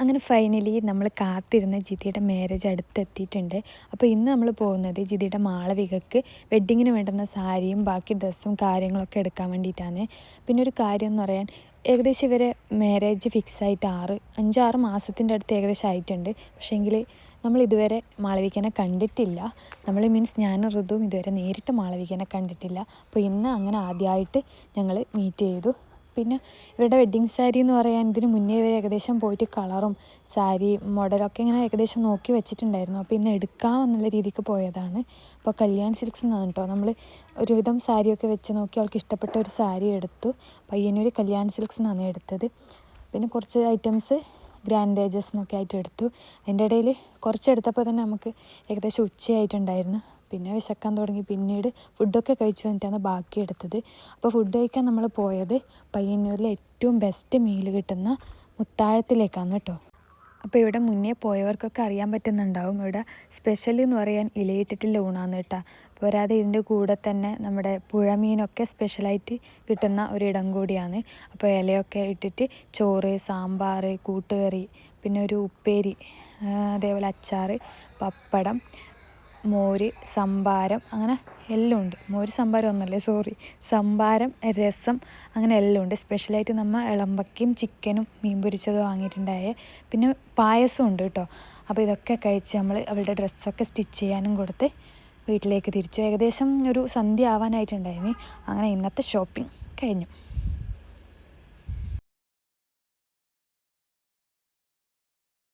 അങ്ങനെ ഫൈനലി നമ്മൾ കാത്തിരുന്ന ജിതിയുടെ മാരേജ് അടുത്തെത്തിയിട്ടുണ്ട്. അപ്പോൾ ഇന്ന് നമ്മൾ പോകുന്നത് ജിതിയുടെ മാളവികക്ക് വെഡ്ഡിങ്ങിന് വേണ്ടുന്ന സാരിയും ബാക്കി ഡ്രസ്സും കാര്യങ്ങളൊക്കെ എടുക്കാൻ വേണ്ടിയിട്ടാണ്. പിന്നെ ഒരു കാര്യം എന്ന് പറയാൻ, ഏകദേശം ഇവരെ മാരേജ് ഫിക്സായിട്ട് 5-6 മാസത്തിൻ്റെ അടുത്ത് ഏകദേശം ആയിട്ടുണ്ട്. പക്ഷേങ്കിൽ നമ്മൾ ഇതുവരെ മാളവികനെ കണ്ടിട്ടില്ല. ഞാനും ഋതുവും ഇതുവരെ നേരിട്ട് മാളവികനെ കണ്ടിട്ടില്ല. അപ്പോൾ ഇന്ന് അങ്ങനെ ആദ്യമായിട്ട് ഞങ്ങൾ മീറ്റ് ചെയ്തു. പിന്നെ ഇവരുടെ വെഡ്ഡിങ് സാരി എന്ന് പറയാൻ, ഇതിന് മുന്നേ ഇവർ ഏകദേശം പോയിട്ട് കളറും സാരി മോഡലൊക്കെ ഇങ്ങനെ ഏകദേശം നോക്കി വെച്ചിട്ടുണ്ടായിരുന്നു. അപ്പോൾ ഇന്ന് എടുക്കാമെന്നുള്ള രീതിക്ക് പോയതാണ്. അപ്പോൾ കല്യാൺ സിൽക്സ് എന്നാണ് കേട്ടോ. നമ്മൾ ഒരുവിധം സാരിയൊക്കെ വെച്ച് നോക്കി അവൾക്ക് ഇഷ്ടപ്പെട്ട ഒരു സാരി എടുത്തു. പയ്യന്നൂർ കല്യാൺ സിൽക്സ് എന്നാണ് എടുത്തത്. പിന്നെ കുറച്ച് ഐറ്റംസ് ഗ്രാൻഡേജസ് എന്നൊക്കെ ആയിട്ട് എടുത്തു. അതിൻ്റെ ഇടയിൽ കുറച്ചെടുത്തപ്പോൾ തന്നെ നമുക്ക് ഏകദേശം ഉച്ചയായിട്ടുണ്ടായിരുന്നു. പിന്നെ വിശക്കാൻ തുടങ്ങി. പിന്നീട് ഫുഡൊക്കെ കഴിച്ചു വന്നിട്ടാണ് ബാക്കി എടുത്തത്. അപ്പോൾ ഫുഡ് കഴിക്കാൻ നമ്മൾ പോയത് പയ്യന്നൂരിലെ ഏറ്റവും ബെസ്റ്റ് മീൽ കിട്ടുന്ന മുത്താഴത്തിലേക്കാണ് കേട്ടോ. അപ്പോൾ ഇവിടെ മുന്നേ പോയവർക്കൊക്കെ അറിയാൻ പറ്റുന്നുണ്ടാവും, ഇവിടെ സ്പെഷ്യൽ എന്ന് പറയാൻ ഇലയിട്ടിട്ടുള്ള ഊണാണ് കേട്ടോ. പോരാതെ ഇതിൻ്റെ കൂടെ തന്നെ നമ്മുടെ പുഴമീനൊക്കെ സ്പെഷ്യലായിട്ട് കിട്ടുന്ന ഒരിടം കൂടിയാണ്. അപ്പോൾ ഇലയൊക്കെ ഇട്ടിട്ട് ചോറ്, സാമ്പാർ, കൂട്ടുകറി, പിന്നെ ഒരു ഉപ്പേരി, അതേപോലെ അച്ചാർ, പപ്പടം, മോര്, സംഭാരം, അങ്ങനെ എല്ലാം ഉണ്ട്. മോര് സംഭാരം ഒന്നല്ലേ, സംഭാരം, രസം, അങ്ങനെ എല്ലാം ഉണ്ട്. സ്പെഷ്യലായിട്ട് നമ്മൾ ഇളമ്പക്കയും ചിക്കനും മീൻ പൊരിച്ചതും വാങ്ങിയിട്ടുണ്ടായേ. പിന്നെ പായസം ഉണ്ട് കേട്ടോ. അപ്പോൾ ഇതൊക്കെ കഴിച്ച് നമ്മൾ അവളുടെ ഡ്രസ്സൊക്കെ സ്റ്റിച്ച് ചെയ്യാനും കൊടുത്ത് വീട്ടിലേക്ക് തിരിച്ചു. ഏകദേശം ഒരു സന്ധ്യ ആവാനായിട്ടുണ്ടായിരുന്നു. അങ്ങനെ ഇന്നത്തെ ഷോപ്പിംഗ് കഴിഞ്ഞു.